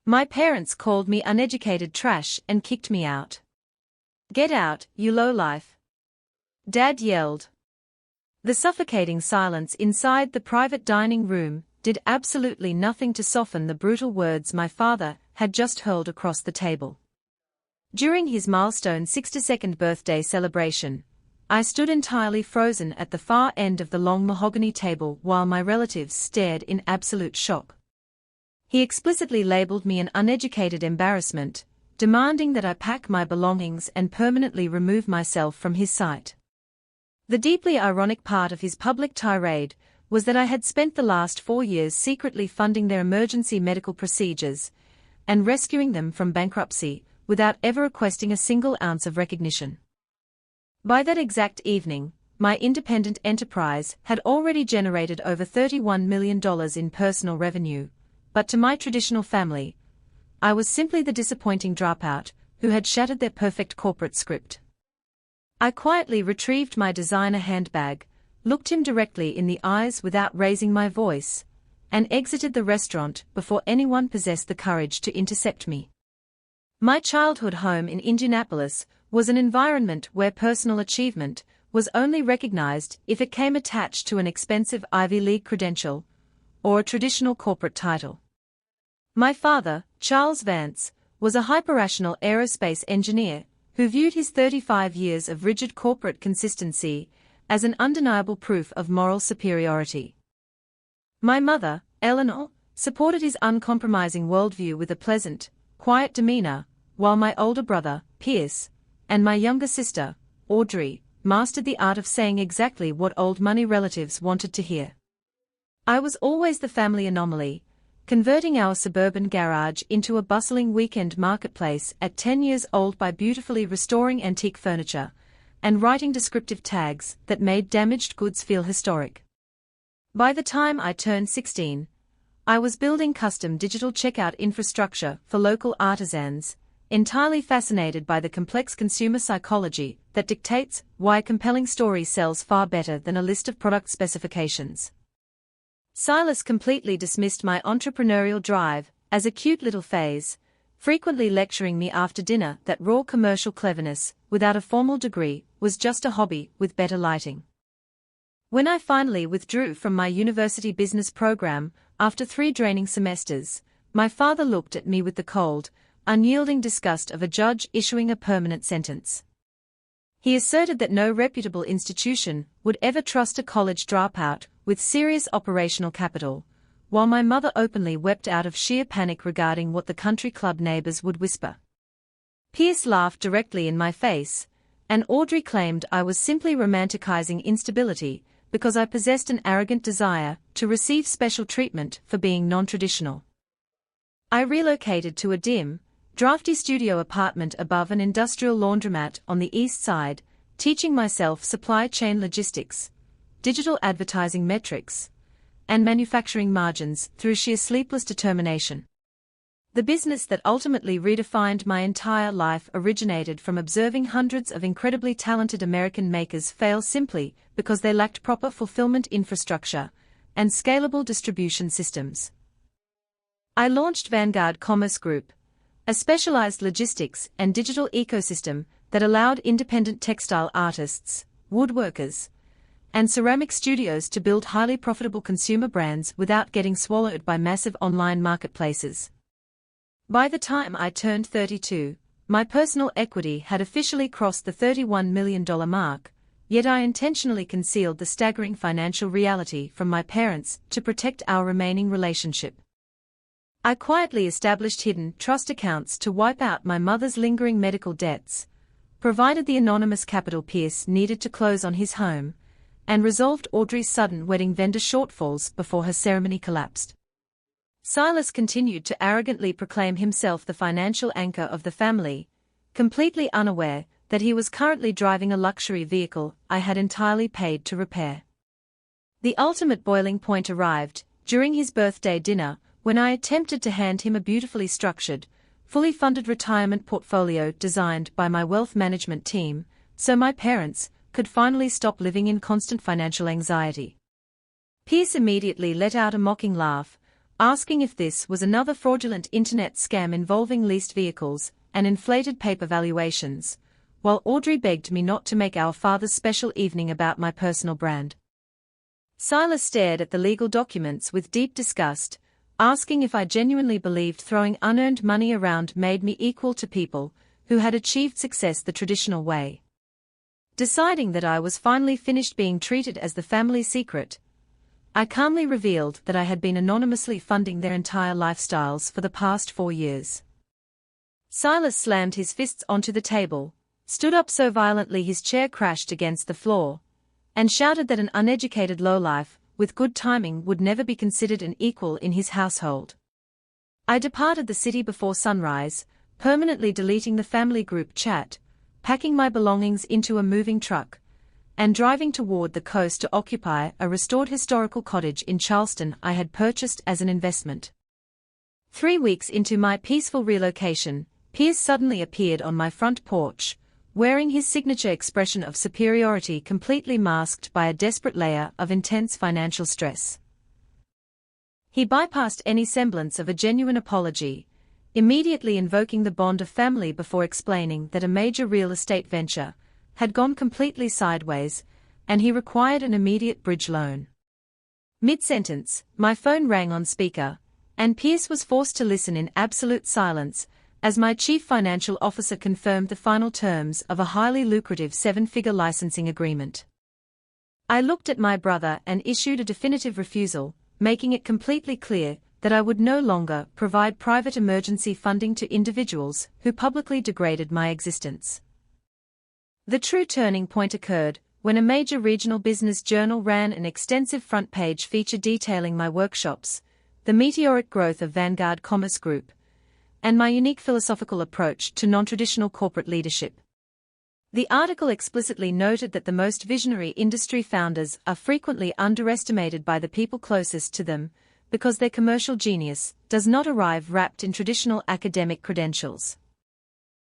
My parents called me uneducated trash and kicked me out. "Get out, you lowlife!" Dad yelled. The suffocating silence inside the private dining room did absolutely nothing to soften the brutal words my father had just hurled across the table. During his milestone 62nd birthday celebration, I stood entirely frozen at the far end of the long mahogany table while my relatives stared in absolute shock. He explicitly labeled me an uneducated embarrassment, demanding that I pack my belongings and permanently remove myself from his sight. The deeply ironic part of his public tirade was that I had spent the last 4 years secretly funding their emergency medical procedures and rescuing them from bankruptcy without ever requesting a single ounce of recognition. By that exact evening, my independent enterprise had already generated over $31 million in personal revenue, but to my traditional family, I was simply the disappointing dropout who had shattered their perfect corporate script. I quietly retrieved my designer handbag, looked him directly in the eyes without raising my voice, and exited the restaurant before anyone possessed the courage to intercept me. My childhood home in Indianapolis was an environment where personal achievement was only recognized if it came attached to an expensive Ivy League credential or a traditional corporate title. My father, Charles Vance, was a hyper-rational aerospace engineer who viewed his 35 years of rigid corporate consistency as an undeniable proof of moral superiority. My mother, Eleanor, supported his uncompromising worldview with a pleasant, quiet demeanor, while my older brother, Pierce, and my younger sister, Audrey, mastered the art of saying exactly what old money relatives wanted to hear. I was always the family anomaly, converting our suburban garage into a bustling weekend marketplace at 10 years old by beautifully restoring antique furniture and writing descriptive tags that made damaged goods feel historic. By the time I turned 16, I was building custom digital checkout infrastructure for local artisans, entirely fascinated by the complex consumer psychology that dictates why a compelling story sells far better than a list of product specifications. Silas completely dismissed my entrepreneurial drive as a cute little phase, frequently lecturing me after dinner that raw commercial cleverness, without a formal degree, was just a hobby with better lighting. When I finally withdrew from my university business program after 3 draining semesters, my father looked at me with the cold, unyielding disgust of a judge issuing a permanent sentence. He asserted that no reputable institution would ever trust a college dropout with serious operational capital, while my mother openly wept out of sheer panic regarding what the country club neighbors would whisper. Pierce laughed directly in my face, and Audrey claimed I was simply romanticizing instability because I possessed an arrogant desire to receive special treatment for being non-traditional. I relocated to a dim, drafty studio apartment above an industrial laundromat on the east side, teaching myself supply chain logistics, digital advertising metrics, and manufacturing margins through sheer sleepless determination. The business that ultimately redefined my entire life originated from observing hundreds of incredibly talented American makers fail simply because they lacked proper fulfillment infrastructure and scalable distribution systems. I launched Vanguard Commerce Group, a specialized logistics and digital ecosystem that allowed independent textile artists, woodworkers, and ceramic studios to build highly profitable consumer brands without getting swallowed by massive online marketplaces. By the time I turned 32, my personal equity had officially crossed the $31 million mark, yet I intentionally concealed the staggering financial reality from my parents to protect our remaining relationship. I quietly established hidden trust accounts to wipe out my mother's lingering medical debts, provided the anonymous capital Pierce needed to close on his home, and resolved Audrey's sudden wedding vendor shortfalls before her ceremony collapsed. Silas continued to arrogantly proclaim himself the financial anchor of the family, completely unaware that he was currently driving a luxury vehicle I had entirely paid to repair. The ultimate boiling point arrived during his birthday dinner when I attempted to hand him a beautifully structured, fully funded retirement portfolio designed by my wealth management team, so my parents could finally stop living in constant financial anxiety. Pierce immediately let out a mocking laugh, asking if this was another fraudulent internet scam involving leased vehicles and inflated paper valuations, while Audrey begged me not to make our father's special evening about my personal brand. Silas stared at the legal documents with deep disgust, asking if I genuinely believed throwing unearned money around made me equal to people who had achieved success the traditional way. Deciding that I was finally finished being treated as the family secret, I calmly revealed that I had been anonymously funding their entire lifestyles for the past 4 years. Silas slammed his fists onto the table, stood up so violently his chair crashed against the floor, and shouted that an uneducated lowlife with good timing would never be considered an equal in his household. I departed the city before sunrise, permanently deleting the family group chat, packing my belongings into a moving truck, and driving toward the coast to occupy a restored historical cottage in Charleston I had purchased as an investment. 3 weeks into my peaceful relocation, Pierce suddenly appeared on my front porch, wearing his signature expression of superiority completely masked by a desperate layer of intense financial stress. He bypassed any semblance of a genuine apology, immediately invoking the bond of family before explaining that a major real estate venture had gone completely sideways, and he required an immediate bridge loan. Mid-sentence, my phone rang on speaker, and Pierce was forced to listen in absolute silence, as my chief financial officer confirmed the final terms of a highly lucrative 7-figure licensing agreement. I looked at my brother and issued a definitive refusal, making it completely clear that I would no longer provide private emergency funding to individuals who publicly degraded my existence. The true turning point occurred when a major regional business journal ran an extensive front-page feature detailing my workshops, the meteoric growth of Vanguard Commerce Group, and my unique philosophical approach to non-traditional corporate leadership. The article explicitly noted that the most visionary industry founders are frequently underestimated by the people closest to them, because their commercial genius does not arrive wrapped in traditional academic credentials.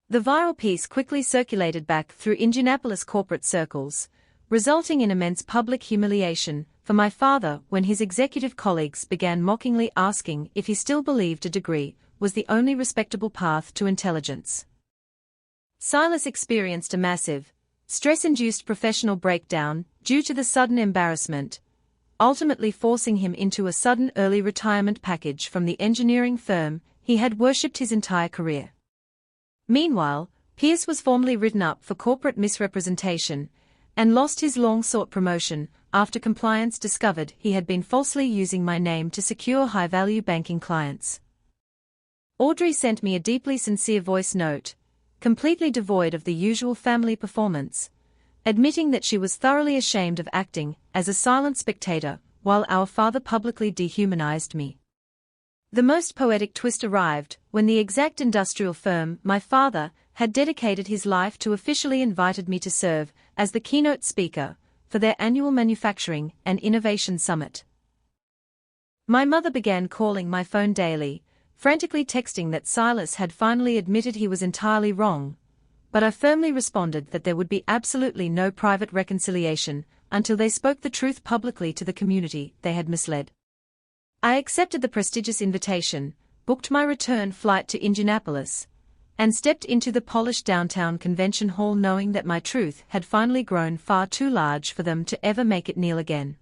The viral piece quickly circulated back through Indianapolis corporate circles, resulting in immense public humiliation for my father when his executive colleagues began mockingly asking if he still believed a degree was the only respectable path to intelligence. Silas experienced a massive, stress-induced professional breakdown due to the sudden embarrassment, ultimately forcing him into a sudden early retirement package from the engineering firm he had worshipped his entire career. Meanwhile, Pierce was formally written up for corporate misrepresentation and lost his long-sought promotion after compliance discovered he had been falsely using my name to secure high-value banking clients. Audrey sent me a deeply sincere voice note, completely devoid of the usual family performance, admitting that she was thoroughly ashamed of acting as a silent spectator while our father publicly dehumanized me. The most poetic twist arrived when the exact industrial firm my father had dedicated his life to officially invited me to serve as the keynote speaker for their annual manufacturing and innovation summit. My mother began calling my phone daily, frantically texting that Silas had finally admitted he was entirely wrong, but I firmly responded that there would be absolutely no private reconciliation until they spoke the truth publicly to the community they had misled. I accepted the prestigious invitation, booked my return flight to Indianapolis, and stepped into the polished downtown convention hall knowing that my truth had finally grown far too large for them to ever make it kneel again.